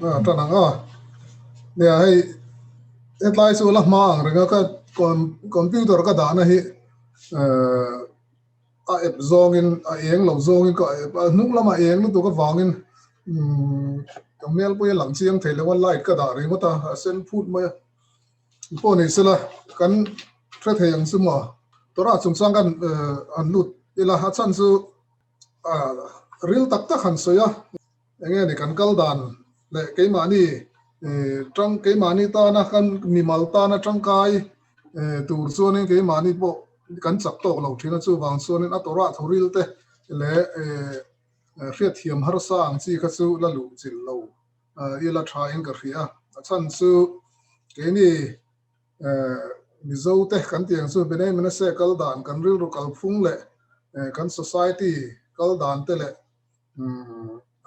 ta nang a ne hai headline su la ma ang renga ka computer ka da na hi a app zongin a eng lo zongin ko nu lama eng nu to ka wangin kamel po lang chiang thele wan light ka da renga ta sen food ma po ni sela kan tra theyang su ma tora chung sang kan an lut ila ha chan su a ril tak tak han so ya enge ni kan kal dan le ke mani trong ke mani ta na kan mi mal ta na trong kai tur so ne ke mani po kan chak tok lo thina chu wang so ne atora thoril te le riat thiam har sang chi kha chu la lu chil lo ila tha eng ka ria chan chu ke ni mizo te kan tiang chu benai mana se kal dan kan ril ro kal phung le kan society kal dan te le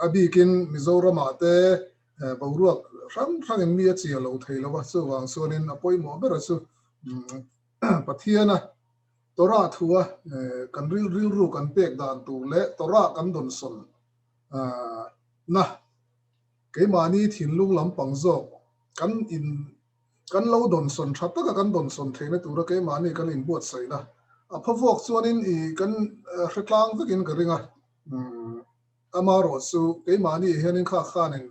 abikin mizoram ate boruak ram in mi chi lo theilo wa chu wang sonin apoi mo ber chu pathiana tora thua kan ril ru kan pek dan tu le tora kan don son na ke mani thin lung lam pang zo kan in kan lo don son thata ka kan don son theina tura ke mani kan in buat sai na a phawok chuanin i kan hretlang vekin ka ringa amaro su ke mani hianin kha khanin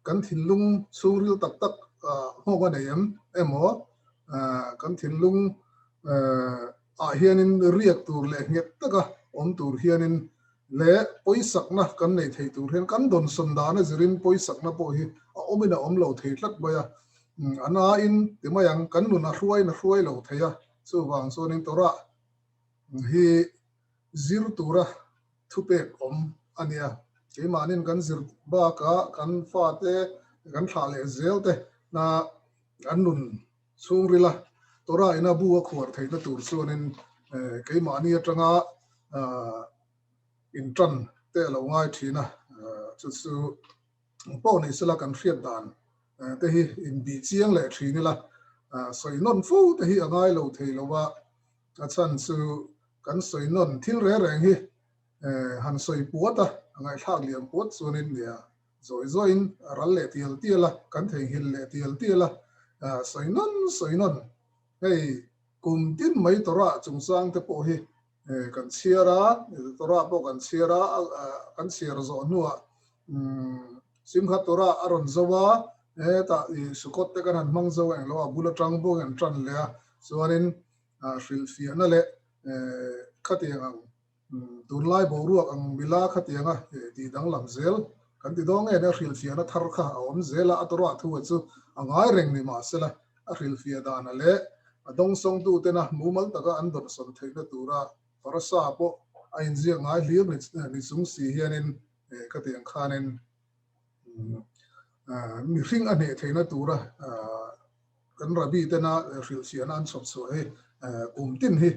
kan thinlung suril tak tak hoga neyam emo kan thinlung a hianin riak tur le nget taka om tur hianin le poisak na kan nei thei tur hian kan don son dana zirin poisak na po hi a omina om lo thei tlat baya ana in timayang kan nu na hruai lo theya chu wang sonin tora hi zir tura thupek om ania ke manin kan zir ba ka kan fa te kan thla le zel te na an nun chung rila tora ina bu a khwar theina tur chuanin ke mani atanga in tran te lo ngai thina chu chu po nei sala kan hriat dan te hi in bi chiang le thini la soi non fu te hi angai lo thei lo wa a chan chu kan soi non thil re reng hi han soi puata angai thak liam puat chuanin nia zoin ral le tial tiala kan thei hil le tial tiala soi non hei kum tin mai tora chung sang te po hi kan chiara tora po kan chiara kan chiar zo nuwa simkha tora aron zawa ta sukot te kan han mang zo eng lo bula tang bo en tran le chuanin hril fia na le khatiang ang tunlai bo ruak ang mila khatianga ti dang lam zel kan ti dong e na hril fia na thar kha om zela atora thu chu angai reng ni ma sela a hril fia dan le adong song tu te na mumal taka an don son theina tura farasa po a in zia ngai hliam ni sung si hianin khatiang khanin mi hring ane theina tura kan rabi te na hril fia na an chop so he tin hi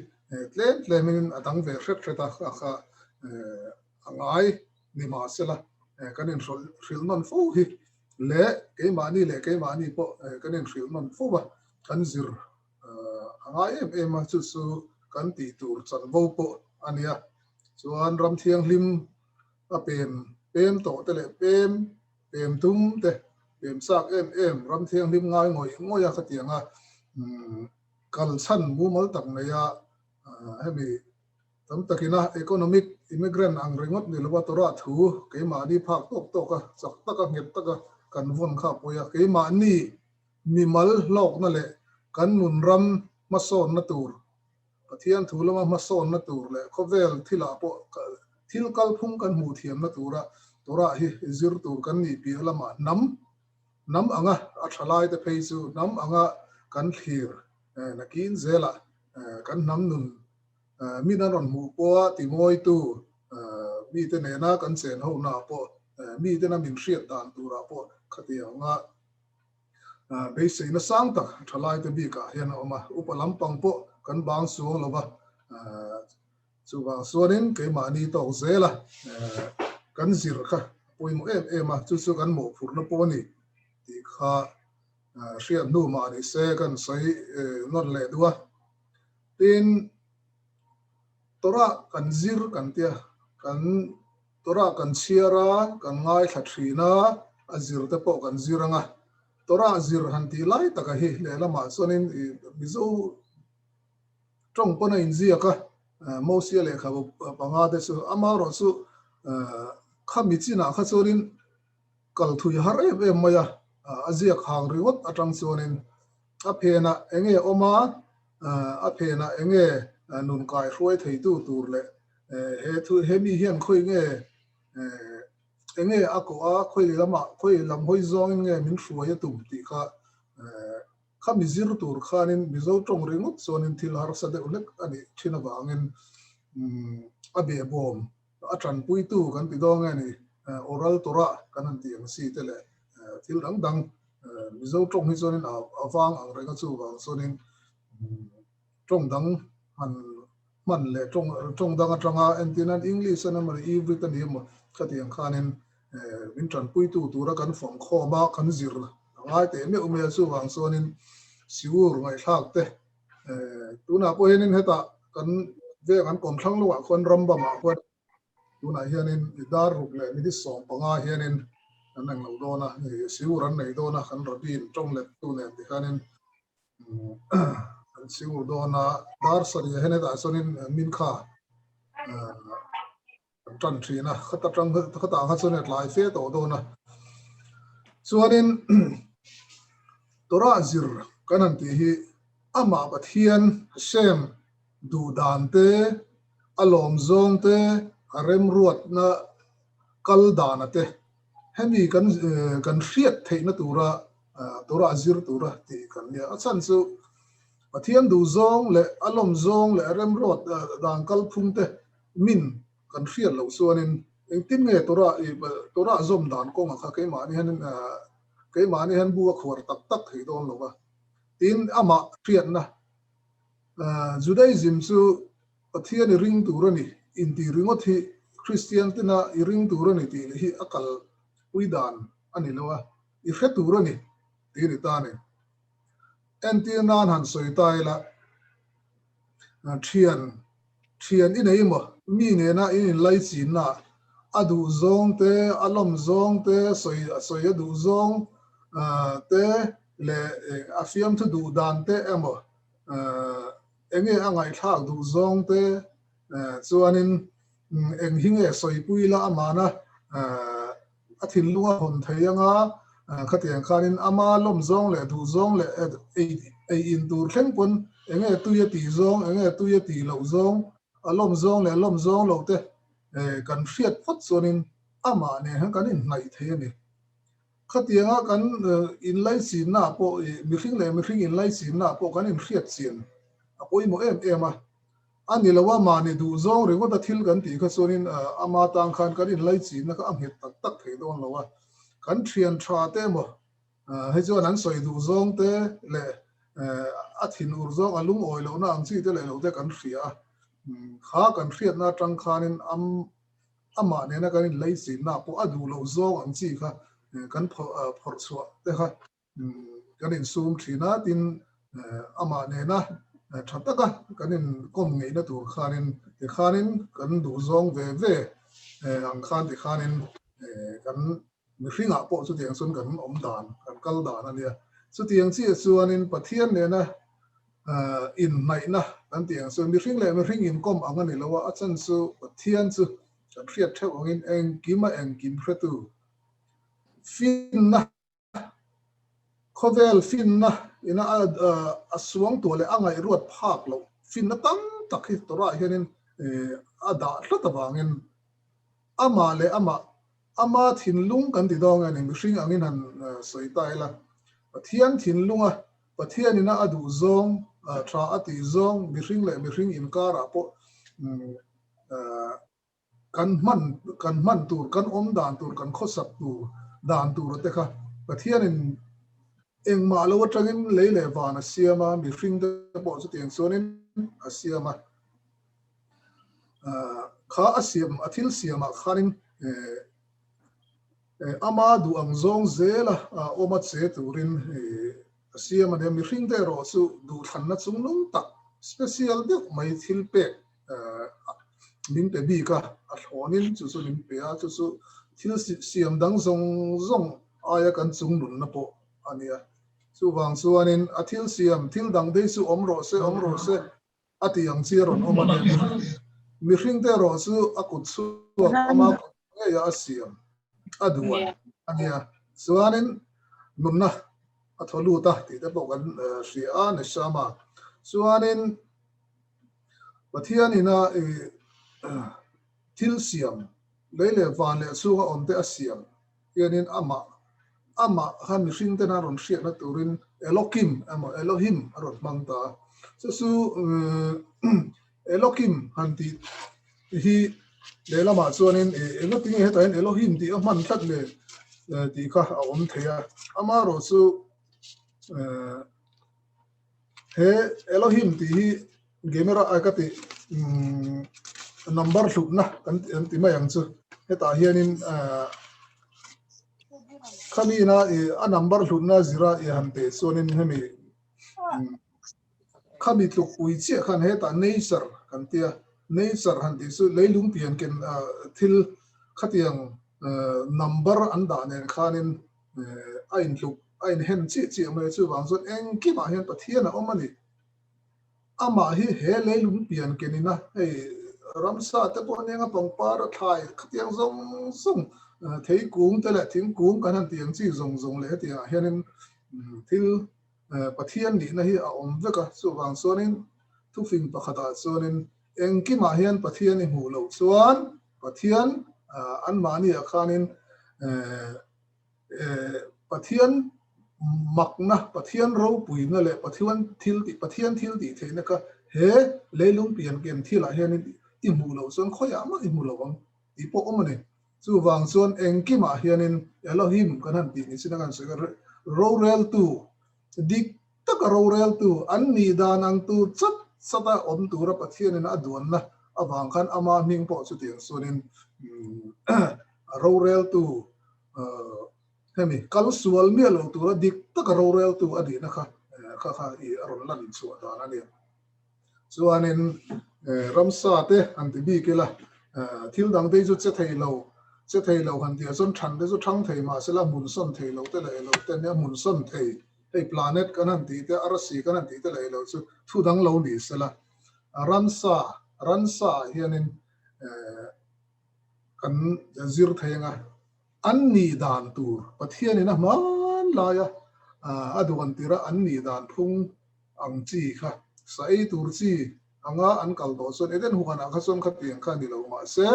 tlemin adang ve hret kha angai ni ma sela kanin hril non fu hi le ke mani po kanin hril non fu ba kan zir angai em chu chu kan ti tur chan vo po ania chuan ram thiang hlim a pem to te le pem tum te pem sak em ram thiang hlim ngai ngoi a khatianga kal chan mu mal tak na ya hemi tam takina economic immigrant ang ringot ni lawa tora thu ke mani phak tok ka chak taka nget taka kan von kha poya ke mani mi mal lok na le kan nun ram mason na tur pathian thulama mason na tur le khovel thila po thil kal phung kan mu thiam na tura tora hi zir tur kan ni pi lama nam anga a thalai te phei chu nam anga kan thlir nakin zela kan nam nun mi na ron mu po ti ngoi tu mi te ne na kan chen ho na po mi te na min hriat dan tura po khatia nga be sei na sang ta thalai te bi ka hian oma upalam pang po kan bang su lo ba chu ba suanin ke mani to zela kan zir kha poimo em chu kan mo phur na po ni ti kha hriat nu ma ni se kan sai non le duwa tin tora kan zir kan tia kan tora kan chiara kan ngai thathina azir te po kan ziranga tora zir han ti lai taka hi le lama sonin mizo trong pona inzia ka mosia le kha panga de su amaro su khamichina kha sorin kal thui har em maya azia khang riwat atang sonin aphena enge oma aphena enge nun kai hroi thei tu tur le he thu he mi hian khoi nge enge ako a khoi lama khoi lam hoi zong nge min hruai tu ti kha khami zir tur khanin mizo tong ringut sonin thil har sa de ulek ani thina wangin abe bom atran pui tu kan ti dong ani oral tora kan an tiang si tele thil dang dang mizo tong hi sonin awang ang renga chu wang sonin tong dang han man le tong dang atanga antinan english ana mar i britain mo khatiang khanin min tran pui tu tura kan phong kho ma kan zir ngai te me umel chu wang sonin sigur ngai thak te tuna po henin heta kan ve kan kom thlang lo khon ramba ma khot tuna hianin idar ruk le mi som panga hianin anang lo dona sigur an nei dona kan rabin tong le tu ne ti khanin sigur dona dar sari hene da sonin min kha tran thina khata tang khata ha sonet lai fe to dona chuanin tora zir kanan ti hi ama pathian sem du dan te alom zong te arem ruat na kal dan te hemi kan hriat theina tora zir tura ti kan ya achan chu pathian du zong le alom zong le arem ruat dan kal phum te min kan hriat lo suanin tin nge tora zom dan ko nga kha ke ma ni han buwa khwar tak tak thei don lo wa tin ama hriat na Judaism chu pathian ring turani in ti ringot hi Christian tina i ring turani ti hi akal uidan ani lowa i hre turani ti ni tani enti nan han soi tai la thian in ei mo mi ne na in lai chin na adu zong te alom zong te soi adu zong te le afiam thu du dan te emo enge angai thak du zong te chuanin eng hinge soi pui la amana athin lunga hon theianga khatiang khanin ama lom zong le du zong le ei in tur thleng pon enge tuya ti zong enge tuya ti lo zong alom zong le lom zong lo te kan hriat phot chuanin ama ne han kan in hnai thei ani khatianga kan in lai sin na po mi hring in lai sin na po kan in hriat chin apoi mo em a ani lawa ma ni du zong ringo da thil kan ti kha chuanin ama tang khan kan in lai chin na ka ang het tak tak thei don lawa kan thian tha te mo he chuan an soi du zong te le athin ur zong alung oi lo na ang chi te le lo te kan hria kha kan hriat na tang khanin ama ne na kan in lai chin na po adu lo zong ang chi kha kan phor chua te kha kan in sum thina tin ama ne na thataka kan in kom ngei na tur khanin kan du zong ve ang khan ti khanin kan mi hringa po chu tiang sun kan om dan kan kal dan ania chu tiang chi chuanin pathian ne na in mai na kan tiang sun mi hring in kom anga ni lawa achan chu pathian chu kan hriat theu angin eng kim hretu fin na khovel fin na ina aswang to le angai ruat phak lo fin na tam tak hi tora hianin ada hlata wangin ama thin lung kan ti dong ani mihring angin han soi tai la pathian thin lunga pathian ina adu zong tha ati zong mihring in kara po kan man tur kan om dan tur kan khosak tur dan tur te kha pathian in eng ma lo atangin leile wana siama mihring te po chu tiang sonin asiama kha asiam athil siama khanin ama du ang zong zela oma che turin asiama ne mihring te ro chu du than na chung lung tak special de mai thil pe min te bi ka a thonin chu min pe a chu thil siam dang zong aya kan chung nun na po ania chu wang suanin athil siam thil dang dei su omro se ati ang chiron omane mi hring te ro su akut su ama nge ya siam aduan ania suanin nunna atholu ta ti te bokan ria ne sama suanin pathian ina thil siam leile van le su ga omte asiam yanin ama han hring te na ron hriat na turin elokim ama elohim aron mangta su elokim han ti hi lelama chuanin eno tinge hetain elohim ti a man thlat le ti kha a om theya ama ro chu he elohim ti hi gemera akati number hlupna kan ti mayang chu heta hianin khami na a number hlupna zira hante chuanin hemi khami tluk pui che khan heta nature kan tia nature han ti su leilung pian ken thil khatiang number an da nen khanin ain tluk ain hen chi mai chu wang zon eng ki ma hian pathian a omani ama hi he leilung pian kenina hei ramsa te pawh nenga pangpar a thlai khatiang zong thei kung te le thing kung kan han tiang chi zong le tia hianin thil pathian ni na hi a om veka chu wang chuanin thufing pakhata chuanin engki ma hian pathian i hmu lo chuan pathian an mani a khanin pathian makna pathian ro puina le pathian thil ti theina ka he leilung pian kem thila hianin i hmu lo chuan khoya ma i hmu lo wang ti po omani chu wang chuan engki ma hianin elohim kan han ti ni sina kan se ro rel tu dik tak ro rel tu an ni danang tu chat sata om tura pathian in aduan na awang khan ama ming po chu tiang chuanin ro rel tu hemi kal sual mi lo tura dik tak ro rel tu adi na kha i aron lan chu da na ni chuanin ramsa te an ti bi kila thil dang te chu che thei lo han tia chon than te chu thang thei ma sela mun son thei lo te le lo te ne mun son thei hei planet kan han ti te arasi kan han ti te le lo chu thu dang lo ni sela ransa hianin kan zir theinga an ni dan tur pathian ina man laya aduan tira an ni dan phung ang chi kha sai tur chi anga an kal do son eden hukan ang khason kha tiang kha ni lo ma se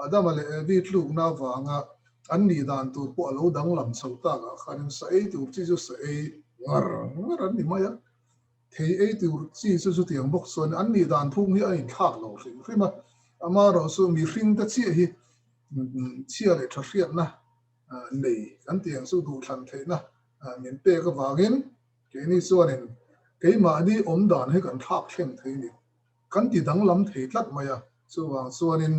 adamale vi tluk na wanga an ni dan tur po lo dang lam chauta ga khanin sai tur chi chu sai ngar an ni maya thei ei tur chi chu tiang bok son an ni dan phung hi ai thak lo rima ama ro su mi hring ta chi hi chia le thriat na nei an tiang su du than thei na min pe ka wangin ke ni chuanin keima ni om dan he kan thak thleng thei ni kan ti dang lam thei tlat maya chu wang chuanin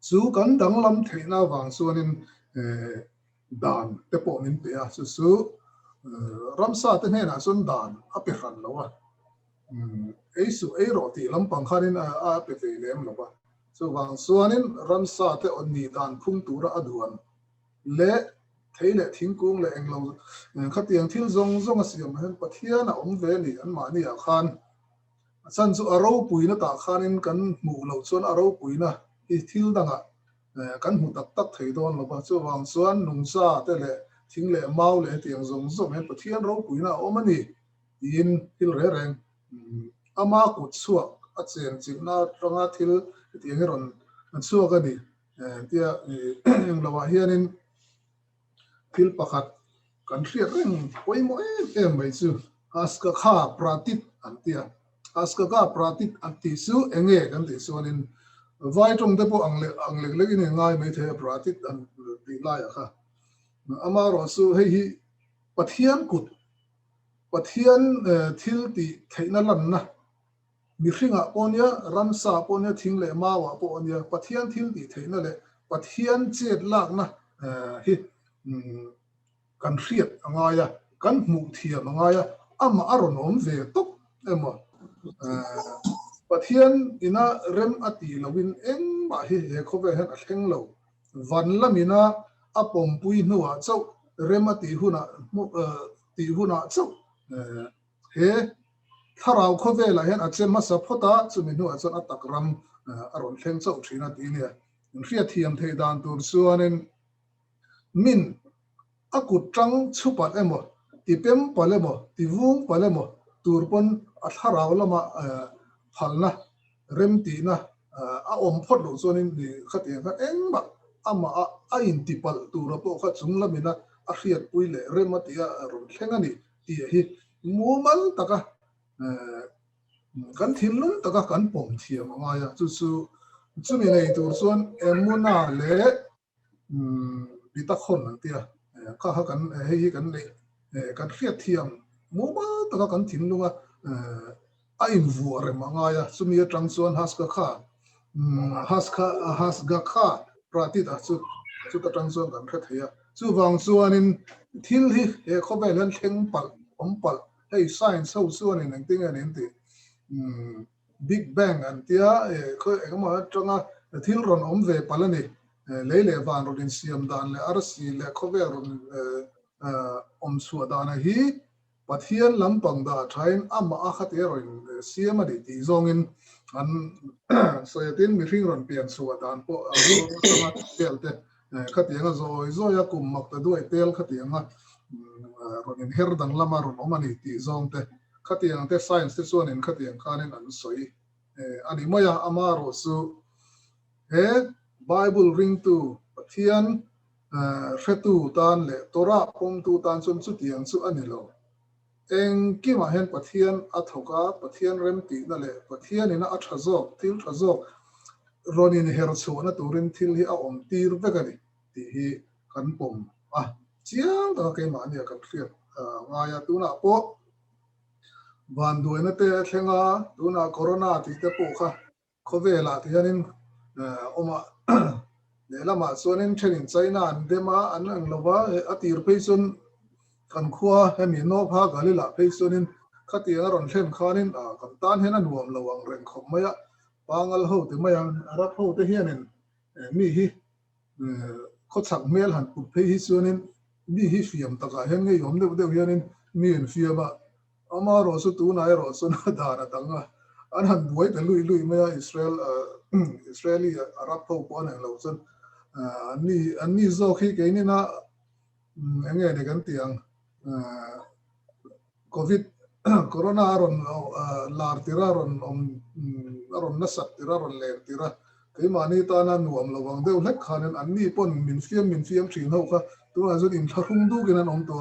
chu kan dang lam thei na wang chuanin dan te po min pe a chu ramsa te hne na chun dan a pe ran lo a ei su ei ro ti lampang khanin a pe ve lem lo ba chu wang chuanin ramsa te on ni dan phung tura aduan le theile thingkung le englo khatiang thil zong a siam hen pathian a om ve ni an mani a khan chan chu aro puina ta khanin kan mu lo chuan aro puina hi thil danga kan mu tak thei don lo ba chu wang chuan nungsa te le thing le mau le tiang zong hen pathian ro puina omani in thil re reng ama kut chuak a chen chimna ronga thil tiang ron chuak ani tia englawa hianin thil pakhat kan hriat reng poimo em mai chu aska kha pratit an tia aska ka pratit an ti su enge kan ti suanin vai trong te po ang lek in ngai mai the pratit an ti lai kha ama ro su hei hi pathian kut pathian thil ti theina lan na mi hringa ponia ramsa ponia thing le mawa ponia pathian thil ti theina le pathian chet lak na hi kan hriat angaya kan hmu thiam angaya ama aron om ve tok emo pathian ina rem ati lovin eng ma hi he khove han a thleng lo van lamina a pom pui nuwa chau rema ti huna chau he tharau khove la hen achem ma sapota chumi nu achon atakram aron thleng chau thina ti nia ria thiam thei dan tur suanin min akut tang chupat emo ti pem palemo ti vung palemo turpon atharau lama phalna rem ti na a om phot lo zonin ni khatiang kha engba ama a in tipal tura po kha chunglamina a hriat puile rematia ron thlengani ti hi mumal taka kan thilun taka kan pom thiam anga ya chu chumi nei tur chuan emuna le bita khon ang tia kha ha kan hei kan nei kan hriat thiam mumal taka kan thinlunga a in vu remanga ya chumi atang chuan haska kha hasga kha pratit a chu ta tang chuan kan kha theya chu wang chuanin thil hi he khobelan thleng pal ompal hei science ho chuanin ang tinga nen ti big bang an tia kho engma tanga thil ron om ve palani leile van ron siam dan le arsi le khobe ron om chu dan hi pathian lampang da thain ama a khat eroin siam ani ti zongin an soyatin mi ring ron pian chu dan po tanga telte khatianga zoya kum mak ta duai tel khatianga ron her dang lama ron omani ti zongte khatiang te science te chuanin khatiang khanin an soi ani maya amaro su he bible ring tu pathian hretu tan le tora pom tu tan chum chu tiang chu ani lo eng kima hen pathian athoka pathian rem ti na le pathian ina athazok til thazok ronin her chuna turin thil hi a om tir vekani ti hi kan pom chiang ta ke ma nia kan hriat ngaya tuna po van duina te thlenga tuna corona ti te po kha khovela ti hanin oma le lama chuanin thenin China an dema an ang lova atir peichun kan khua hemi no pha galila peichunin khatia ron thlen khanin kan tan hena nuam lawang reng khom maya pangal ho te mayang arap ho te hianin mi hi khochak mel han pu phei hi chuanin mi hi fiam taka hen nge yom de hianin mi en fiama ama ro su tu na ro su na dana tanga an han buai te lui maya Israeli arab ho po an lo chun ani zo khi ke ni na enge ne kan tiang covid corona ron lar tira ron ron nasak tira ron ler tira ke mani ta na nuam lawang deuh hlek khanen anni pon min fiam thin ho kha tu a zun in thlung du gen an om to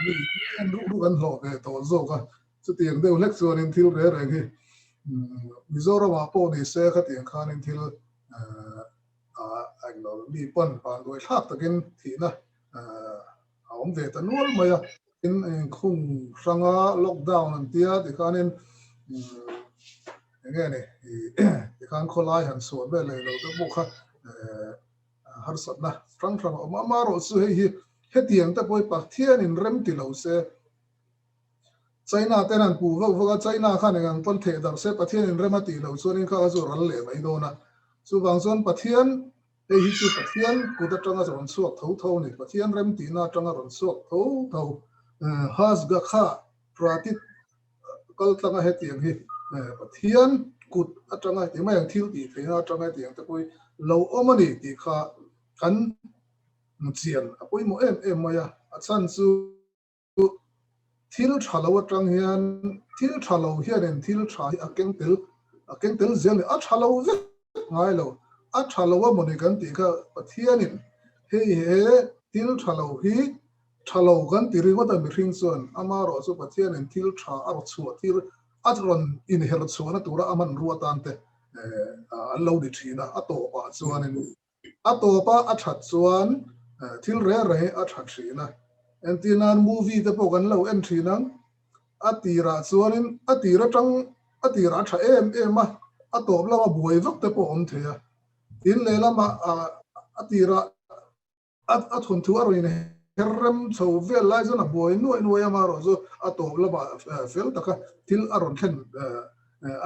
mi en ru kan lo ke to zo ka chu tiang deuh hlek chuan in thil re hi Mizoram a po ni se kha tiang khanin thil anh nói mi pon pan đôi khác takin thì na ông về ta nuôi mày in khung sanga lockdown anh tia thì cái nên nghe này thì cái khó lai hẳn số về lại lâu đó bốc ha har sat na frang mà rồi sự hay hết tiền ta bôi bạc thiên in rem thì lâu se China tên anh phù vô China khăn này anh phân thể đặc se bạc thiên in rem thì lâu số nên các số rắn lệ mấy đô na số vàng son bạc thiên ei hi chu pathian kuta tanga ron suak tho ni pathian rem ti na tanga ron suak tho has ga kha pratit kal tanga he tiang hi pathian kut atanga ti mai ang thil ti theina tanga tiang te poi lo omani ti kha kan chian apoi mo em maya achan chu thil thalo atang hian thil thalo hian en thil tha akeng tel zel a thalo ve ngai lo a thalawa moni kan ti kha pathianin he til thalo hi thalo kan ti ringa ta mi hring chuan ama ro chu pathianin til tha a ro chu tir atron in her chu na tura aman ruwa tan te an lo di thina a to pa chuanin a to pa a that chuan til re a that thina entinan movie te po kan lo en thina a tira chuanin a tira tha em a to lama buai vak te po om theya in le lama atira at hun thu aroin herrem so vel lai zona boy no ama ro zo ato lama fel taka til aron khen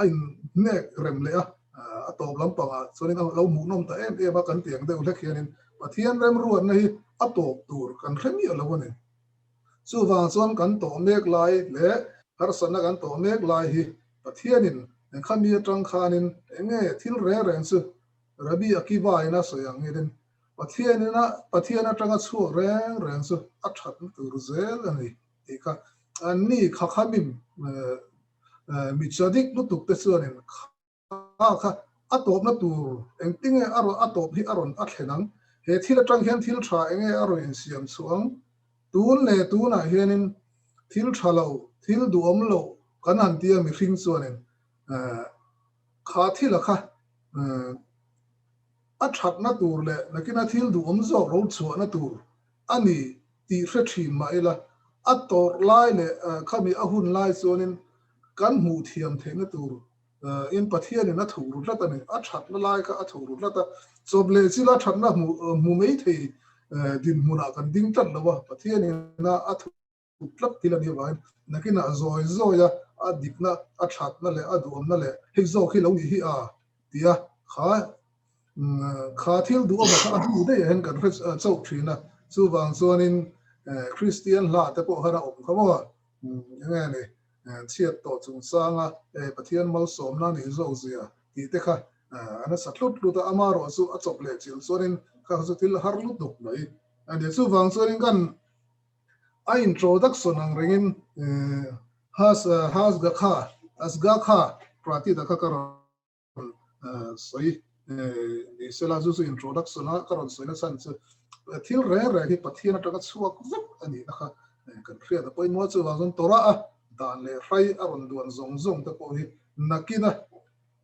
ain ne rem le a atop lampanga chuanin ang lo mu nom ta em em kan tiang deuh hlek hianin pathian rem ruat na hi atop tur kan hremi alawani chuwa chuan kan to mek lai le har sanna kan to mek lai hi pathianin khami atang khanin enge thil re reng chu rabi akiba ina soyang ngin pathian atanga chu reng reng chu athat tur zel ani eka anni khakhamim mi chadik lutuk te chuanin kha atop na tur engtinge aro atop hi aron athenang he thil atang hian thil tha enge aro in siam chuang tun le tuna hianin thil thalo thil duam lo kan han tia mi hring chuanin kha thila kha a that na tur le nakina thil duam zo ro chu na tur ani ti hre thin ma ila a tor lai le khami a hun lai chuanin kan mu thiam theina tur in pathian in a thuru lata ni a that na lai ka a thuru lata choble chila that na mu mei thei din muna kan ding tat lawa pathian in a tlap tilani vai nakina zoi zoya a dikna a that na le a duam na le hi zo khi lo hi a tia kha thil du ama kha du de hen kan hre chau thina chu wang chuanin Christian la te po hara om khamawa nge ne chiat to chung sanga pathian mal som na ni zo zia ti te kha ana satlut lu ta amaro chu a chop le chil chuanin kha chu til har lu duk mai ani chu wang chuanin kan a introduction ang ringin has ga kha as ga kha prati da kha karon soi ni sela zu introduction a karon soi na san chu thil re hi pathian atanga chuak zuk ani na kha kan hria da poi mo chu wang tora a dan le rai aron duan zong ta po hi nakina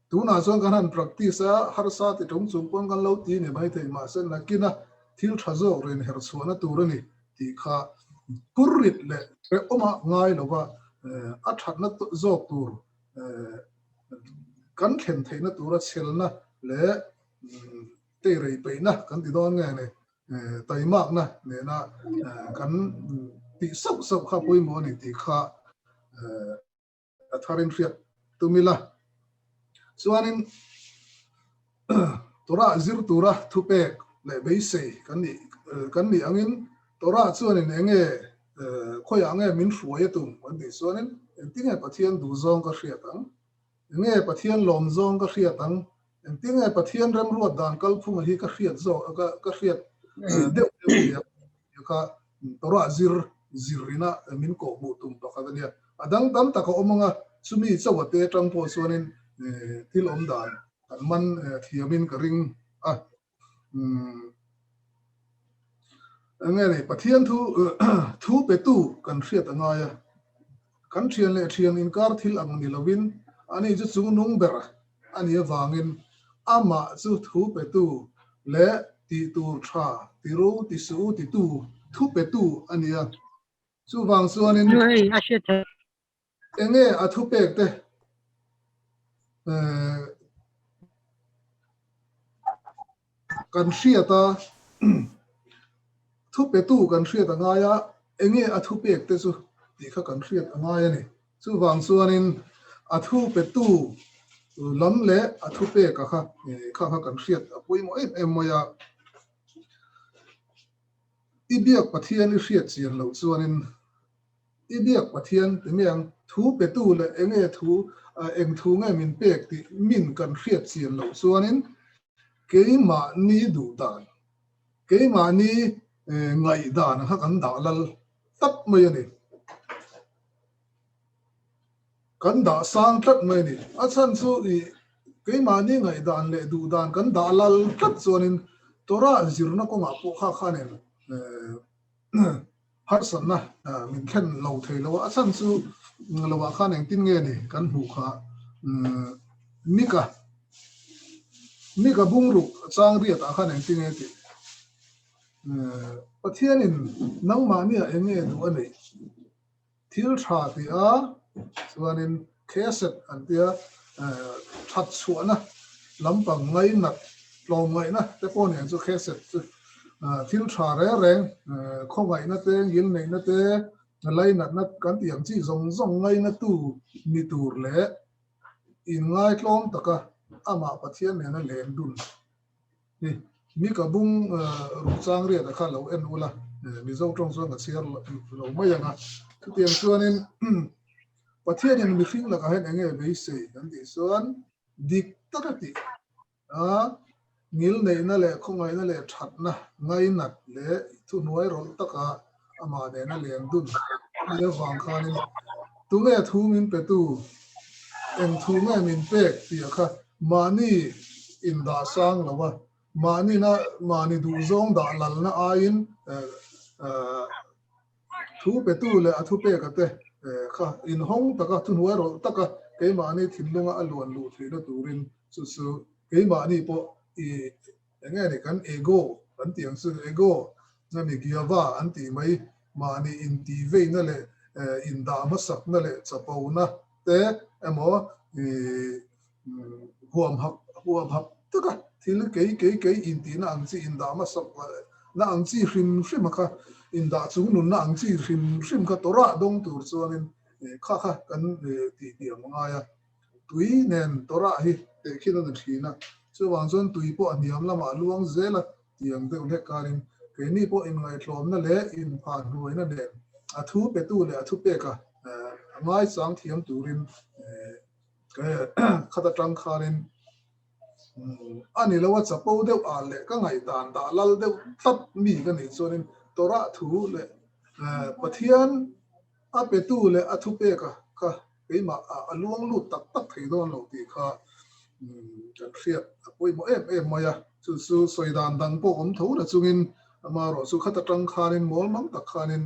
tuna chuan kan han practice a har sa ti thong chung pon kan lo ti ni mai thei ma sen nakina thil thazo ren her chuana turani ti kha purrit le re oma ngai lova a thatna zok tur kan khen theina tura chelna le te rei peina kan ti don nge ne taimak na ne na kan ti sab kha poi mo ni ti kha atharin riat tumila chuanin tora zir tura thupe le beise kan ni angin tora chuanin enge khoi ange min hruai tum kan ti chuanin tinge pathian du zong ka hriatang enge pathian lom zong ka hriatang tinge pathian rem ruat dan kal phung hi ka hriat zo ka hriat deuh ka tora zirina min ko bu tum to khadania adang dam ta ko omanga sumi chawate tang po chuanin thil om dan kan man thiamin ka ring a angere pathian thu pe tu kan hriat angaya kan thian le thian in kar thil ang ni lovin ani chu chung nung bera ani awangin ama chu thu pe tu le ti tur tha ti ro ti su ti tu thu pe tu ania chu wang chuanin enge a thu pek te kan hriata thu pe tu kan hriat angaya enge a thu pek te chu ti kha kan hriat angaya ni chu wang chuanin a thu pe tu lam le a thu pek kha kan hriat a pui mo em moya ibiak pathian i hriat chian lo chuanin ibiak pathian temiang thu pe tu le enge eng thu nge min pek ti min kan hriat chian lo chuanin keima ni du dan keima ni ngai dan ha kan da lal tap mai ani kan da sang tlat mai ni a chan chu i keima ni ngai dan le du dan kan da lal tlat chuanin tora zirna ko nga po kha nen har san na min khen lo thei lo a chan chu lowa kha neng tin nge ni kan hu kha mika bungru chang ria ta kha neng tin nge ti pathianin nangmania enge du ani thil tha ti a chuanin kheset an tia that chuana lampang ngai nat tlom ngai na te pon chu kheset chu thil tha re reng khongai na te gil nei na te lai nat na kan tiang chi zong ngai na tu mi tur le in ngai tlom taka ama pathian ne na len dun ni mi ka bung ru chang ria da kha lo en ula mi zo tong zo nga chiar lo ma yanga tu tiang chuanin pathian in mi hring la ka hen enge be se kan ti chuan dik takati a ngil nei na le khongai na le that na ngai nat le thu nuai rol taka ama ne na len dun le wang khanin tu nge thu min pe tu eng thu nge min pek ti kha mani in da sang lawa mani na mani du zong da lal na ain thu pe tu le athu pe ka te kha in hong taka thu nuai rol taka ke mani thinlunga alwan lu thina turin su su ke mani po i nghe này kan ego kan tiang su ego na mi giava an ti mai mani in ti ve na le in da ma sak na le chapau na te emo huam hap taka thil ke in ti na ang chi in da ma sak na ang chi hrim hrim kha in da chung nun na ang chi hrim hrim kha tora dong tur chuanin kha kan ti nga ya tui nen tora hi te khina na thina chu wang zon tui po aniam lama luang zela tiang de le karin ke ni po in ngai thlom na le in pha nuai na de a thu pe tu le a thu pe ka ngai sang thiam turin ke khata tang kharin ani lawa chapo de a le ka ngai dan da lal de tat mi ka ni chonin tora thu le pathian a pe tu le a thu pe ka ke ma a luang lu tak tak thei don lo ti kha kan riat apoi mo em maya su soidan dang po om tho na chungin ama ro su khata tang khanin mol mang tak khanin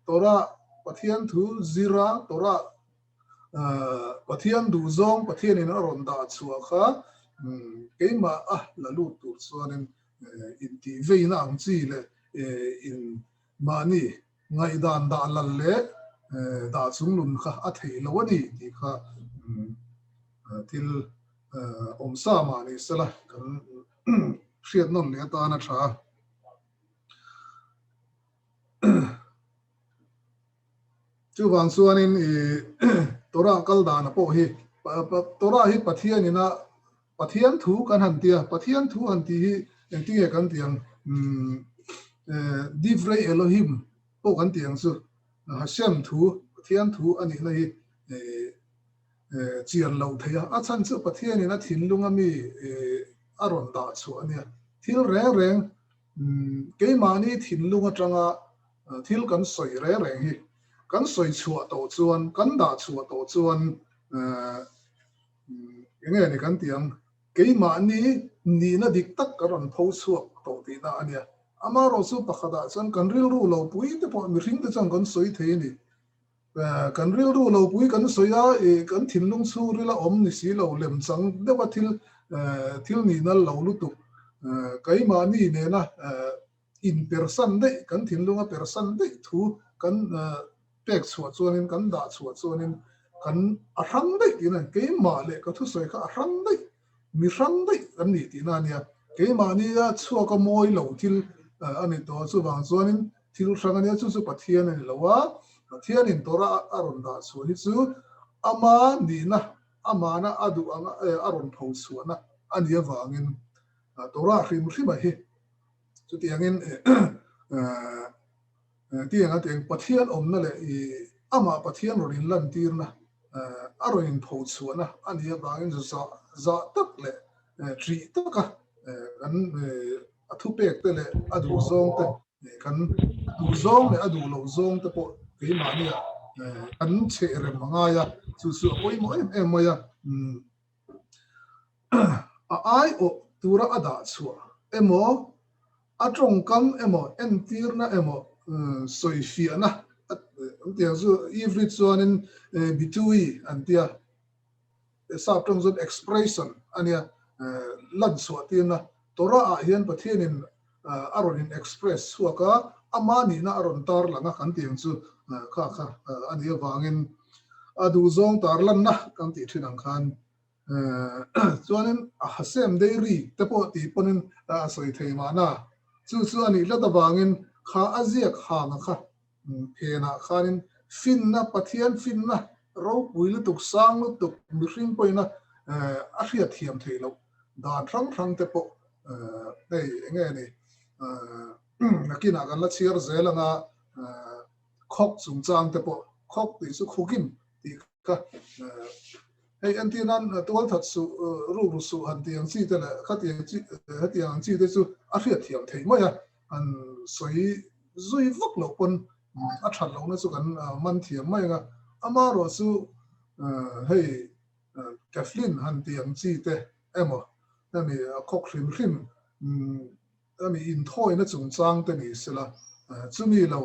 tora pathian thu zira tora pathian du zong pathian in aron da chua kha keima la lu tu chuanin in ti veina ang chi le in mani ngai dan da lal le da chung lun kha a thei lo ani ti kha til om sa mani sala kan hriat non le ta na tha chu wang chuanin tora kal dan po hi tora hi pathian ina pathian thu kan han tia pathian thu han ti hi ti kan tiang divrei elohim po kan tiang su hashem thu pathian thu ani na hi chian lo theya a chan chu pathian ina thinlunga mi aron da chu ania thil reng ke mani thinlunga tanga thil kan soi reng hi kan soi chua to chuan kan da chua to chuan nge ni kan tiang ke mani ni na dik tak karon pho chuak to ti na ania ama ro su pakhada chuan kan ril ru lo pui te po mi ring te chang kan soi the ni kan ril ru lo pui kan soya kan thinlung chu rila om ni si lo lem chang dewa thil ni na lo lu tu kai mani ne na in person de kan thinlunga person de thu kan pek chua chuanin kan da chua chuanin kan a rang de ina ke ma le ka thu soi kha a rang de mi rang de kan ni ti na nia ke ma ni a chua ka moi lo thil ani to chu wang chuanin thil rang ania chu pathian ani lowa pathian in tora aron da chu hi chu ama ni na ama na adu anga aron pho chuana ani awangin tora hrim hrim hi chu tiangin tianga tiang pathian om na le ama pathian rin lan tir na aroin pho chuana ani awangin za tak le tri taka kan athu pek te le adu zong te kan du zong le adu lo zong te po ke mania kan che re manga ya su poi mo em mo ya ai o tura ada chua emo atong kam emo entir na emo soi fia na tiang zu every chuanin bitui antia sa tong zon expression ania lan suatin na tora a hian pathianin aronin express suaka amani na aron tar langa kan tiang chu kha ani awangin adu zong tar lan na kan ti thinang khan chuanin a hasem dei te po ti ponin soi thei mana chu ani la da wangin kha aziak kha nga kha phena khanin fin na pathian fin na ro puilu tuk sang lu tuk mihring poina a riat thiam thei lo dan rang te po nei nge ni nakina kan la chiar zelanga khok chung chang te po khok ti su khukim ti ka hei antinan tol that su ru su han tiang chi te la khatiang chi hatiang chi te su a riat thiam thei mo ya an soi zui vok lo pon a that lo na su kan man thiam mai nga ama ro su hei Kathleen han tiang chi te emo nami khok hrim hrim nami in thoi na chung chang te ni sila chumi lo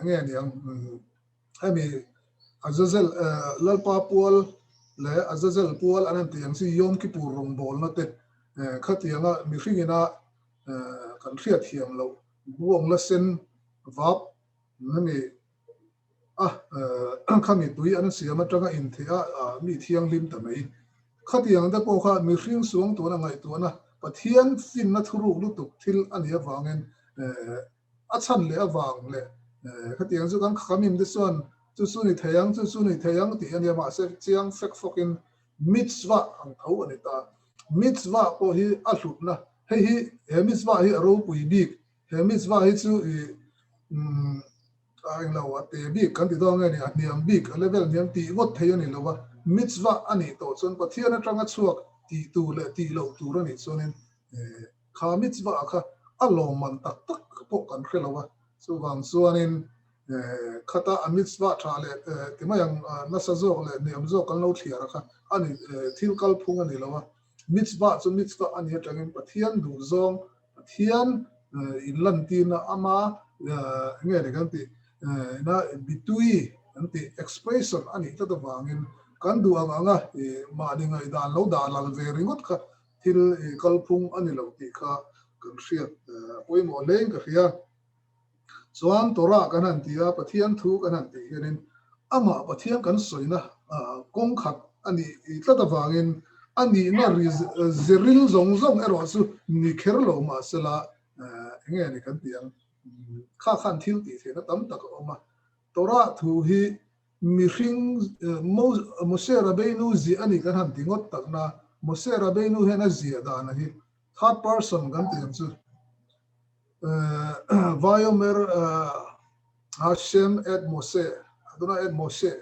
nge niang ami azazel lalpa pual le azazel pual anan tiang si yom kipur rong bol na te khatianga mi hringina kan riat thiam lo buang la sen vap nami khami tui an siama tanga in thea mi thiang lim ta mai khatiang da po kha mi hring suang to na ngai to na pathian fin na thuru lu tuk thil ania wangen a chan le awang le khatiang zu kan khamim de son chu su ni thayang ti ania ma se chiang fek fokin mitzwa ang thau ani ta mitzwa po hi a hlut na he mitzwa hi ro pui bik he mitzwa hi chu anh lâu à thế bị cái đó nghe này niệm bị cái level niệm tì vót thấy anh lâu à mitzvah anh to chọn bắt thiên nó trang chuộc tì tu lệ tì lâu tu rồi này cho nên khá mitzvah khá alo man tak tak bộ cảnh khé lâu à so vàng cho nên khata mitzvah trả lệ thì mà yang nasa zog lệ niệm zog cái lâu thiệt khá anh thiêu cal phung anh lâu à mitzvah cho mitzvah anh hiện trang bắt thiên đủ zong bắt thiên in lần tin ama nghe này cái gì na bitui anti expression ani ta da wangin kan du anga ma dinga idan lo da lal ve ringot kha thil kalphung ani lo ti kha kan riat poi mo leng ka khia chuan tora kan han tia pathian thu kan han ti hianin ama pathian kan soina kong khat ani ta da wangin ani na zeril zong zong ero su ni kherlo ma sala nge ni kan tiang kha khan thil ti the na tam tak oma tora thu hi mi hring Moshe Rabbeinu zi ani kan han tingot tak na Moshe Rabbeinu hena zia da na hi third person kan tiang chu Vayomer Hashem et Moshe aduna et Moshe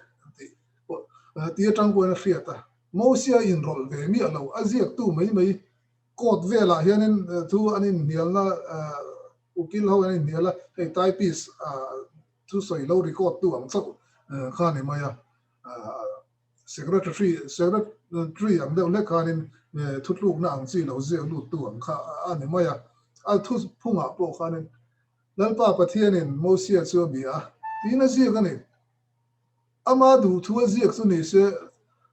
ti tang ko na fiata Moshe in rol ve mi alo aziak tu mai kot vela hianin thu anin nialna ukil ho ani niala hey typist thu soi lo record tu ang chau khani maya secretary ang de le khanin thutluk na ang chi lo je lu tu ang kha ani maya al thu phunga po khanin lalpa pathianin mosia chu bia tina ji gani ama du thu ji chu ni se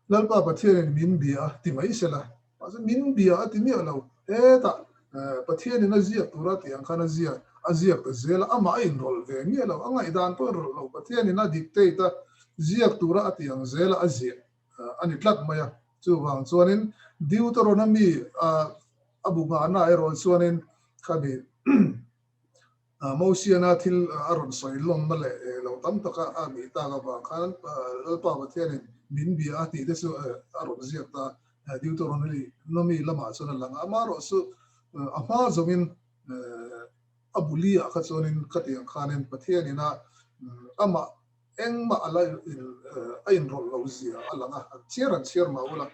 lalpa pathianin min bia ti mai sela aso min bia ti mi lo ta pathian na zia tura ti ang khana zia azia ka zela ama in rol ve mi lo anga idan po lo pathian na dictate zia tura ati ang zela azia ani tlak maya chu wang chuanin deuteronomy abu nga na erol chuanin khabi Mosiana thil aron soi lom male lo tam taka ami ta ga ba khan pa pathian min bi ati de su aron zia ta deuteronomy lama chuna langa amaro su ama zongin abulia kha chonin khatiang khanen pathianina ama engma ala ain rol lo zia alanga chiar ma wala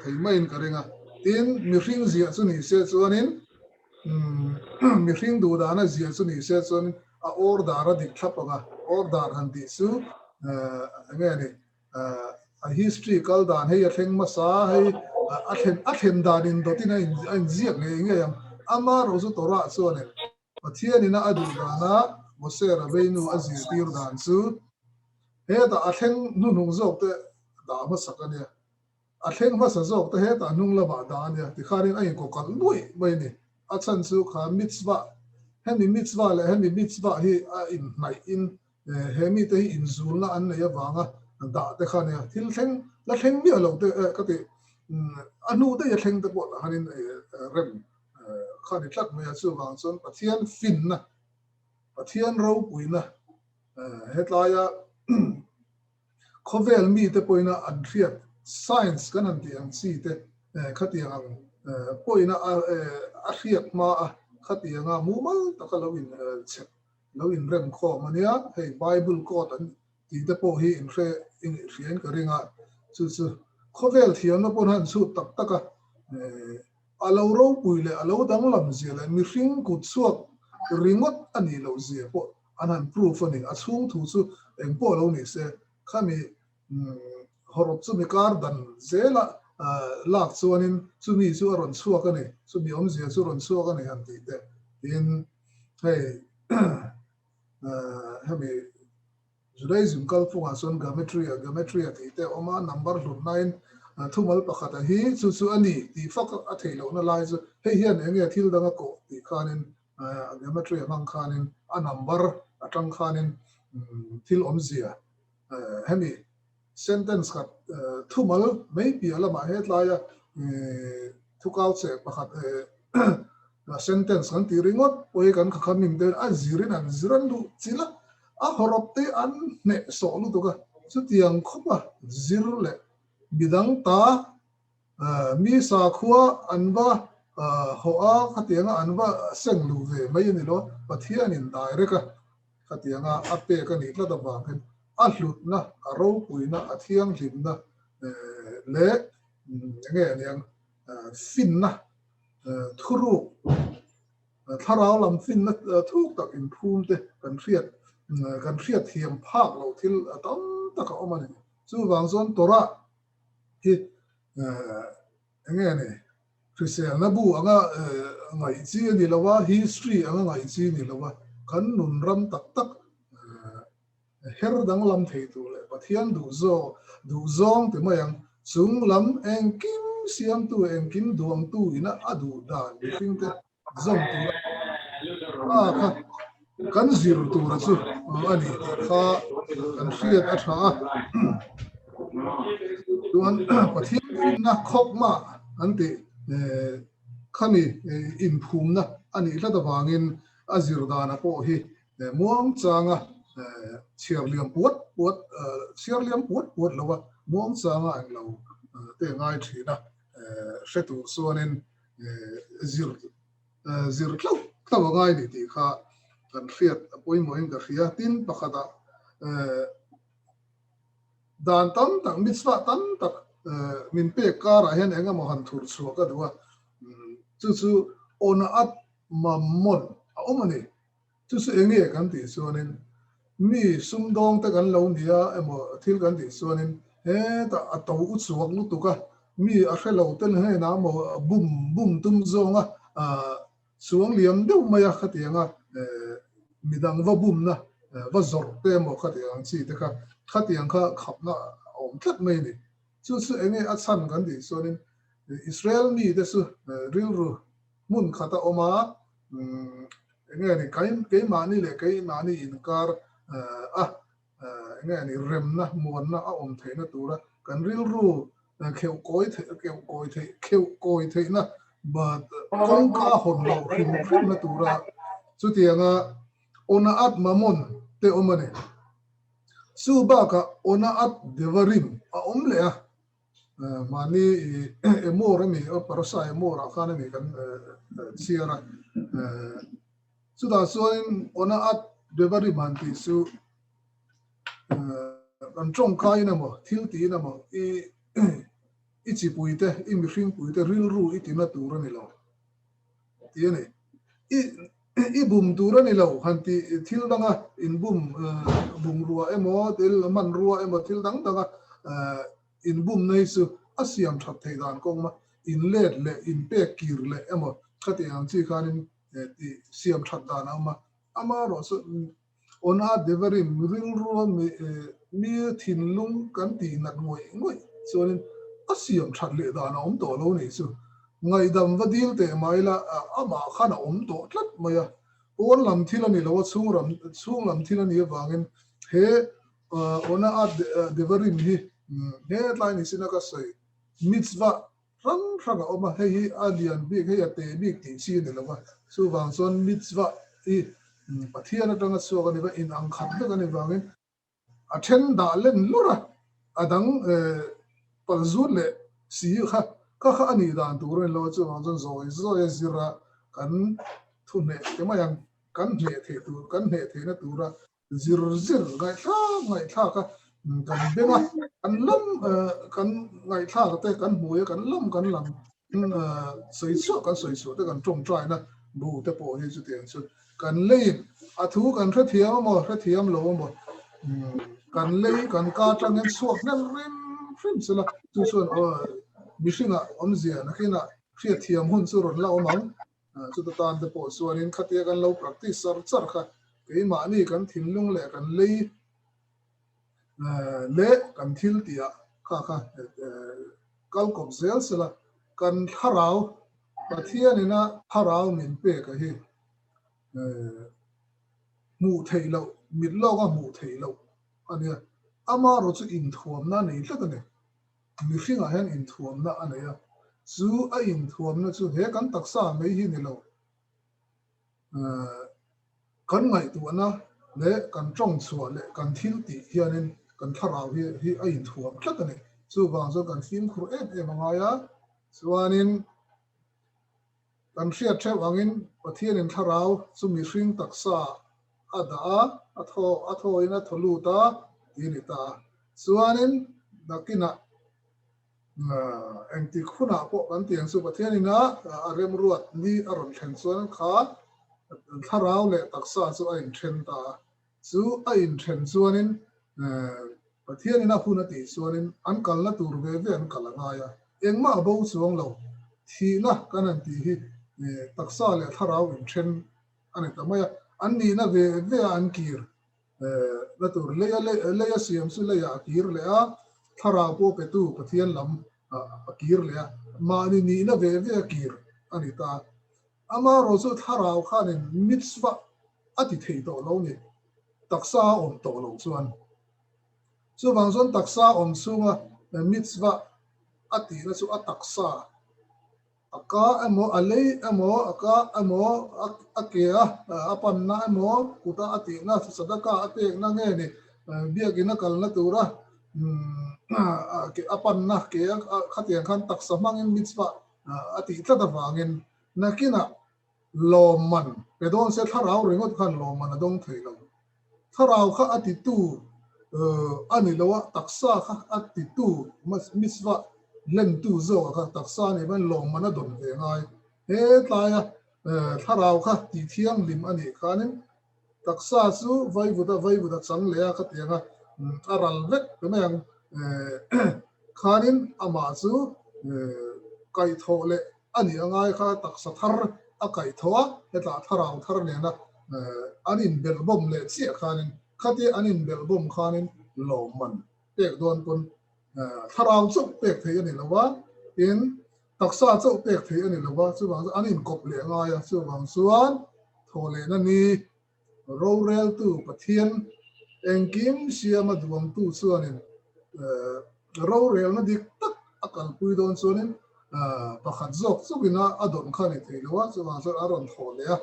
thai main karenga tin mi hring zia chuni se chonin mi hring du dana zia chuni se chon a or dara dik thapanga or dar han ti su ngani a history kal dan hei a thleng ma sa hei a then danin dotina in ziak nge yang ama rozu tora chuan pathianina adu dana Moshe Rabbeinu azir tir dan chu he ta a thleng nu nung zok te da ma sakania a thleng ma sa zok te he ta nung la ba da ania ti kharin ai ko kal lui mai ni a chan chu kha mitzvah hemi mitzvah le hemi mitzvah hi a in nai in hemi te hi in zulna an ne ya wanga da te khania thil thleng la thleng mi lo te ka ti anu te ya thleng te po hanin rem khani tlak me chu wang chon pathian fin na pathian ro puina hetlaya khovel mi te poina adriat science kan an ti ang si te khati ang poina a riak ma khati anga mumal takalawin chep lawin rem kho mania hey bible quote an ti te po hi in rian ka ringa chu khovel thiam na pon han chu tak taka alo ro puile alo dang lam zia mi hring kut suak ringot ani lo zia po anan proof ani a chung thu chu eng po lo ni se khami horop chu mi kar dan zela lak chuanin chu mi chu ron chuak ani chu mi om zia chu ron chuak ani han ti te in hey hemi Judaism kalpunga son geometry ti te oma number 9 thumal pakhata hi chu ani ti fak a theilo na lai chu he hian enge thil danga ko ti khanin geometry mang khanin a number atang khanin thil omzia hemi sentence khat thumal mai pi ala ma het laia thukau che pakhat sentence kan ti ringot oi kan khamin den a zirin an ziran du chila a horop te an ne so lu to ka chu tiang khopa zir le bidang ta mi sa khuwa anba ho a khatianga anba seng lu ve mai ni lo pathian in direct ka khatianga ape ka ni tla da ba khen a hlut na a ro puina a thiang hlim na le nge niang fin na thuru tharau lam fin na thuk tak in phum te kan riat thiam phak lo thil tam taka omani chu wangzon tora hi nge ne Christian na bu anga ngai chi ni lawa history anga ngai chi ni lawa kan nun ram tak tak her dang lam thei tu le pathian du zong te mayang chung lam eng kim siam tu eng kim duang tu ina adu dan thing te zong tu kha kan zir tu ra chu ani kha kan riat a tha tuan pathian na khop ma anti khami in phum na ani la da wangin azir dana po hi muang changa chiarliam puat lawa muang changa ang lo te ngai thina shetu suanin zir tlaw ngai ni ti kha kan riat apoi moin ka ria tin pakhata dan tam tak mitzwa tam tak min pe kara hen enga mo han thur chu ka duwa chu ona at mammon a omani chu enge kan ti suanin mi sumdong te kan lo nia emo thil kan ti suanin he ta ato u chuak lu tu ka mi a khelo ten he na mo bum tum zonga suang liam deuh maya khatianga midang va bum na va zor te mo khatiang chi te kha khatiang kha khapna om tlat mai ni chu enge a chan kan ti suanin Israel mi te su ril ru mun khata oma enge ni kai mani le kai mani inkar enge ni rem na mon na a om theina tura kan ril ru kheu koi the na ba kong ka hon lo hrim na tura chu tianga ona at mamon te omane su ba ka ona at devarim a om le a mani emora mi parasa emora khana mi kan siara su da soin ona at devarim anti su kan trong kai na mo thil ti na mo i chi puite i mi hring puite ril ru i tina tura ni lo tiene i bum tura ni lo hanti thil danga in bum ruwa emo tel man ruwa emo thil danga in bum nei su asiam that thei dan kong ma in let le in pe kir le emo khati ang chi khanin ti siam that dan ama ro so ona devari ril ruwa mi thin lung kan ti nat ngoi chuanin asiam that le dan om to lo nei su ngai dam vadil te maila ama khana om to tlat maya on lam thilani lo chung lam thilani wangin he ona devari mi he line isina ka sai mitzva rang oma he adian bi he ate bi ti chi ni lo ba su wang son mitzva i pathian atanga so ga ni ba in ang khat ga ni wangin a then da len lura adang palzut le si kha ani dan turin lo chu wang zon zoi zira kan thune kema yang kan hne the tu kan hne the na tura zir ngai tha ka kan benga kan lam kan ngai tha ka te kan muya kan lam kan lam soi so te kan trong trai na bu te po hi chu tiang chu kan lei a thu kan thra thiam lo mo kan lei kan ka tang en suak na rim sela chu chuan mishinga omzia na khina khria thiam hun chu ron la omang chu ta tan te po chuan in khatia kan lo practice char kha ke ma ni kan thinlung le kan lei le kan thil tia kha kal kop zel sela kan tharau pathian ina tharau min pe ka hi mu thei lo mit lo ga mu thei lo ania ama ro chu in thuam na nei tla ta ne mi hringa hian in thuam na ania chu a in thuam na chu he kan taksa mai hi ni lo kan ngai tu na le kan tong chua le kan thil ti hianin kan tharau hi a in thuam tla ta ne chu wang zo kan film khur em anga ya chuanin kan hria the wangin pathian in tharau chu mi hring taksa ada atho ina tholu ta ini ta chuanin nakina engti khuna po kan tiang su pathian ina arem ruat ni aron thlen chuan kha tharau le taksa chu a in thlen ta chu a in thlen chuanin pathian ina huna ti chuanin an kalna tur ve an kalanga ya engma bo chuang lo thi na kan an ti hi taksa le tharau in thlen ani tamaya an ni na ve an kir na tur leya siam su leya kir le a tharau po pe tu pathian lam a kir le a ma ni na ve kir ani ta ama ro chu tharau khanin mitzwa ati thei to lo ni taksa om to lo chuan chu wang zon taksa om sunga mitzwa ati na chu a taksa aka emo alei emo aka emo akea apanna emo kuta ati na sadaka ate na nge ni biagina kalna tura ke apanna ke khatian khan taksa mangin mitzwa ati tlata wangin nakina loman pedon se tharau ringot khan loman adong theilo tharau kha ati tu ani lawa taksa kha ati tu mitzwa len tu zo kha taksa ni ban long mana don ve ngai he tlaya tharau kha ti thiang lim ani khanin taksa chu vai buda chang le kha tianga aral vek pemang khanin ama chu kai tho le ani angai kha taksa thar a kai thoa heta tharau thar ne na anin berbom le chia khanin khati anin berbom khanin loman tek don pun tharau chok pek thei ani lawa in taksa chok pek thei ani lawa chu wang anin kop le nga ya chu wang suan thole na ni ro rel tu pathian engkim siama duam tu chuanin ro rel na dik tak akal pui don chuanin pakhat zok chukina adon khani thei lawa chu wang so aron thole ya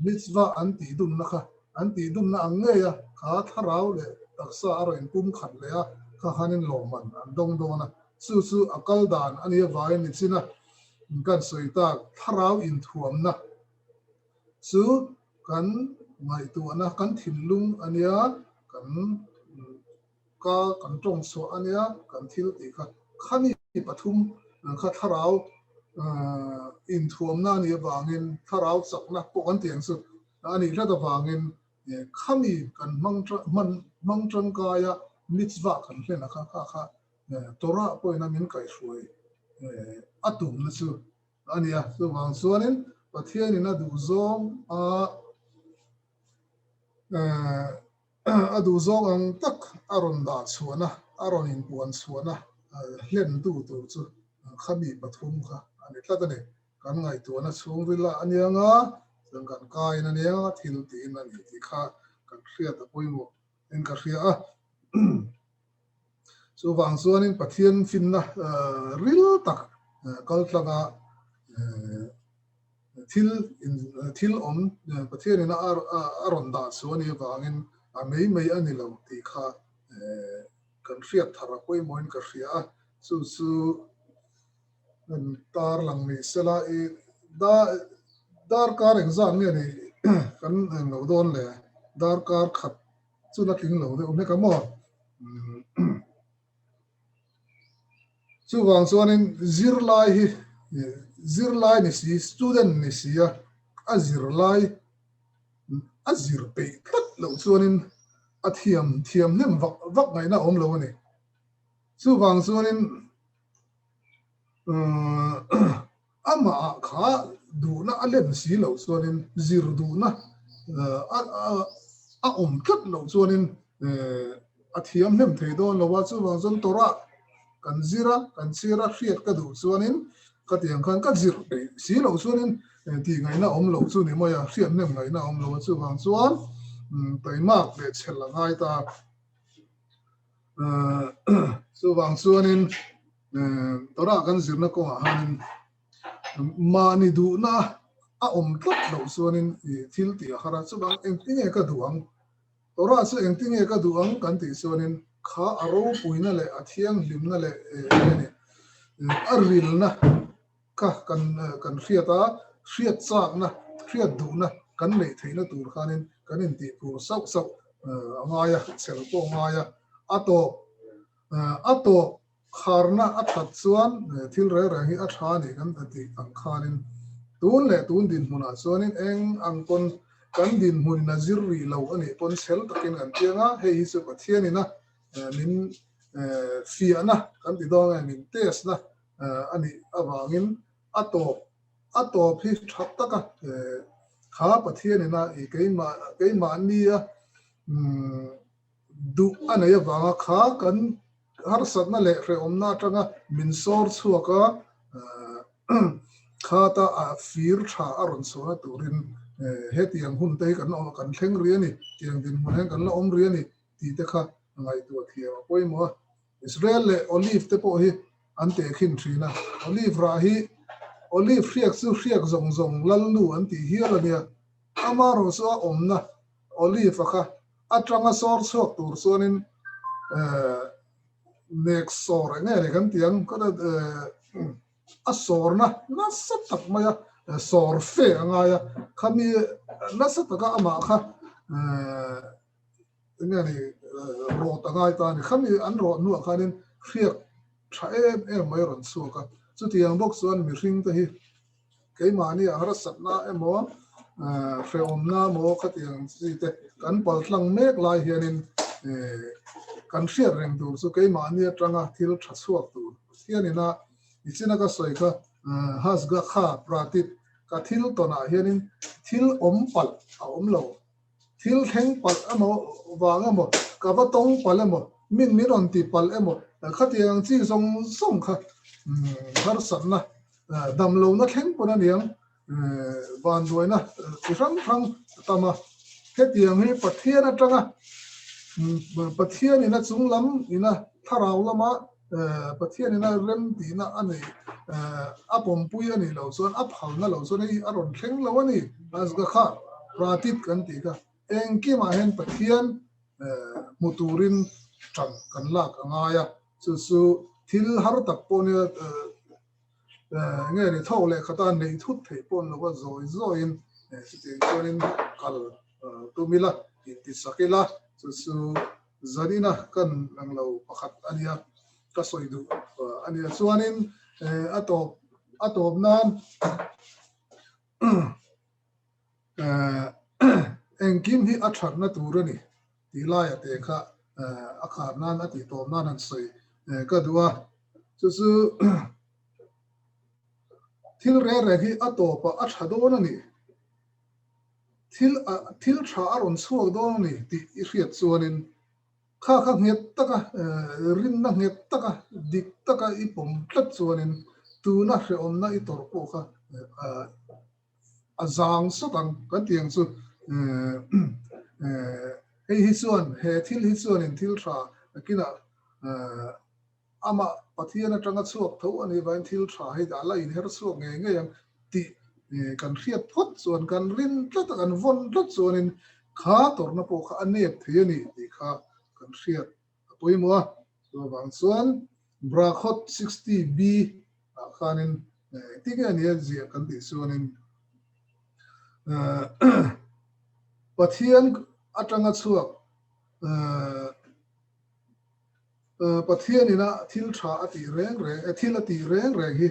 mitzwa anti dum na kha anti dum na ange ya kha tharau le taksa aro in pum khat le ya kha hanin loman dong dona su akal dan ani vai ni china kan soita tharau in thuam na su kan ngai tu na kan thinlung ania kan kan tong so ania kan thil ti kha khani pathum kha tharau in thuam na ni wangin tharau chakna po kan tiang su ani hla da wangin khami kan mangtran kaya mitzwa kan hlena kha tora po ina min kai shuai atum na chu ania so wang suanin pathian ina du zong adu zong ang tak aron da chuana aron in puan chuana hlen du chu khami pathum kha ani tlatane kan ngai tu na chung rila anianga sang kan kai na nia thil ti na ni ti kha kan hria ta poimo en ka hria so wang chuanin pathian finna ril tak kal tlanga thil om pathian ina aron da chuani wangin a mei ani lo ti kha kan hriat thara poimo en ka hria su tar lang ni sela e da dar kar exam ne ni kan lo don le dar kar khat chu na king lo de me ka mo chu wang chuan in zir lai ni si student ni si a zir lai a zir pe tat lo chuan in a thiam nem vak ngai na om lo ni chu wang chuan in ama kha du na alem si lo chuan in zir du na a om tat lo chuan in a thiam nem thei don lo wa chu wang chuan tora kan zira kan sira hriat ka du chuan in ka tiang khan ka zir pe si lo chuan in ti ngai na om lo chu ni moya hriat nem ngai na om lo chu wang chuan taimak le chhel ngai ta chu wang chuan in tora kan zirna ko han mani du na a om tlap lo chuan in thil ti khara chu bang engtinge ka duang tora chu engtinge ka duang kan ti chuan in kha aro puina le athiang limna le ni aril na ka kan hriat chak na hriat du na kan nei theina tur khanin kan in ti tur sau angaya chel ko ngaya ato kharna athat chuan thil re hi a tha ni kan ti ang khanin tun le tun din huna chuanin eng angkon kan din hun na zirri lo ani pon sel takin kan tianga hei chu pathian ina min fiana kan ti dong min test na ani awangin ato phi that taka kha pathian ina I keima ania du anaya wanga kha kan har satna le re omna tanga min sor chuaka kha ta a fir tha aron sona turin hetiang hun te kan om kan thleng riani tiang din hun kan la om riani ti te kha ngai tu thia poimo Israel le olive te po hi ante khin thina olive ra hi olive riak zong lal nu anti hialania amaro so omna olive kha atanga sor chok tur sonin next sor nge kan tiang ko a sor na sat tak maya sor fe anga ya khami na sat ka ama kha nge ni ro ta ngai ta ni khami an ro nu khanin riak tha mai ron su ka chu tiang bok suan mi hring te hi keimani a har satna emo fe omna mo khatiang si te kan pal tlang mek lai hianin kan hriat reng tur chu keimani atanga thil tha chuak tur hianina ichina ka soi kha hasga kha pratit ka thil tona hianin thil ompal a omlo thil thleng pal amo wang amo ka va tong pal amo min on ti pal amo khatiang chi song kha har satna dam lo na thleng pona niang van duaina rang tama hetiang hi pathian atanga pathian ina chunglam ina tharau lama pathian ina rem tina ani apom pui ani lo chuan a phal na lo chuan hi aron thleng lo ani asga kha pratit kan ti ka engki ma hen pathian muturin tang kan lak angaya chu thil har tak poni nge ni thau le khata nei thut thei pon lo wa zoi in ti chuanin kal tumila ti sakila chu zarina kan anglo pakhat ania ka soidu ania chuanin atop nan engkim hi athar na turani tilaya te kha akhar nan ati tom nan an soi ka duwa chu thil re hi atopa athadon ani thil tha aron chuak don ani ti hriat chuanin kha nget taka rin na nget taka dik taka ipom tlat chuanin tuna hre omna I tor po kha azang sotang kan tiang chu hei hi chuan he thil hi chuan in thil tha kina ama pathian atanga chuak tho ani vain thil tha hi da la in her chuak nge yang ti kan hriat phot chuan kan rin tlat kan von tlat chuanin kha torna po kha anep thei ani ti kha kan hriat poimo so bang chuan Brakot 60B khanin tiga ni zia kan ti suanin pathian atanga chuak pathian ina thil tha ati reng re thil ati reng re hi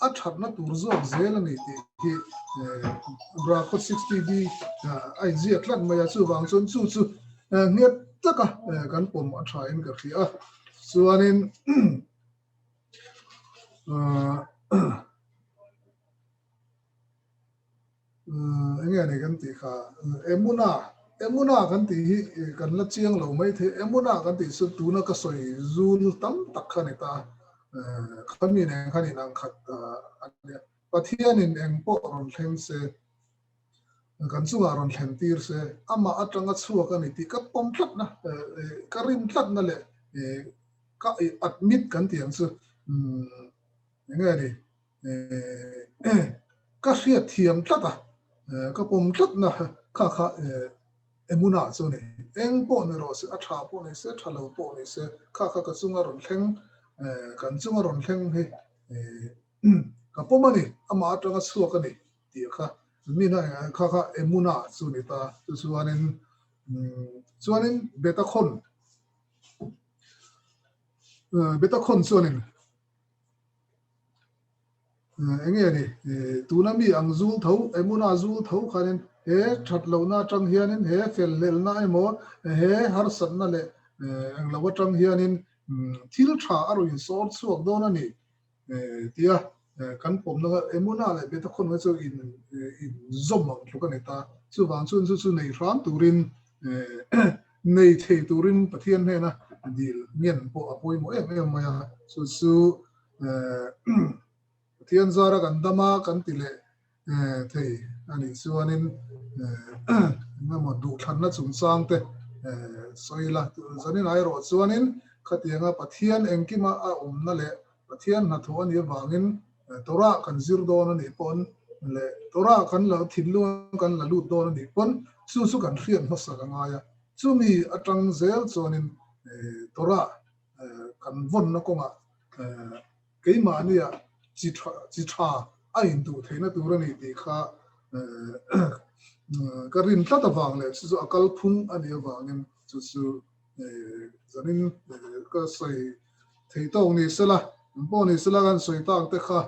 a thatna tur zawk zel ani ti hi Brakot 60B ai zia tlat maya chu wang chun chu nget taka kan pom a tha in ka khia chuanin nghe này kan ti kha emuna kan ti hi kan la chiang lo mai the emuna kan ti su tu na ka soi zul tam tak kha ni ta khami ne khani nang khat pathian in eng po ron thleng se kan chunga ron thleng tir se ama atanga chhuwa kan ti ka pom thlat na ka rim thlat na le ka admit kan tiang su nghe ni ka hriat thiam thlata ka pom thlat na kha emuna chu ni eng po ne ro se a tha po ne se thalo po ne se kha ka chunga ron thleng kan chunga ron thleng he ka pomani ama atanga chhuwa kan ni ti kha mina kha emuna chu ni ta chuanin beta khon chuanin enge ni tunami ang zul tho emuna zul tho khanin he that lo na tang hianin he fel lel na emo he har sat na le ang lo tang hianin thil tha aro in sort chuak don ani tia kan pom na emuna le beta khon ma chu in zom lo kan ta chu wang chun chu nei ram turin nei thei turin pathian he na dil ngen po apoi mo em ma chu pathian zara kan dama kan tile thei ani chuanin na mo du than na chung sang te soila zanin ai ro chuanin khatianga pathian engkima a na le pathian na tho ani wangin tora kan zir don ani pon le tora kan la thillu kan la lut don ani pon chu kan hrian hma sakanga ya chumi atang zel chuanin tora kan von na konga keima ania chi tha a in tu theina turani ti kha ka rin tlat awang le chu akal phung ani awangin chu zanin ka sai thei to ni sela bo ni sela kan soi tak te kha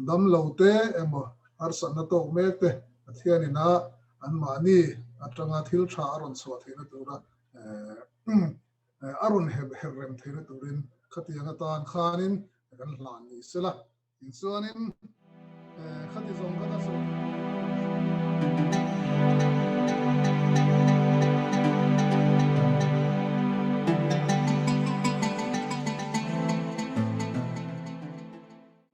dam lo te emo ar sa na to me te thiani na an mani atanga thil tha aron chwa theina tura aron rem theina turin khatianga tan khanin kan hlan ni sela in chuanin khati zong kana so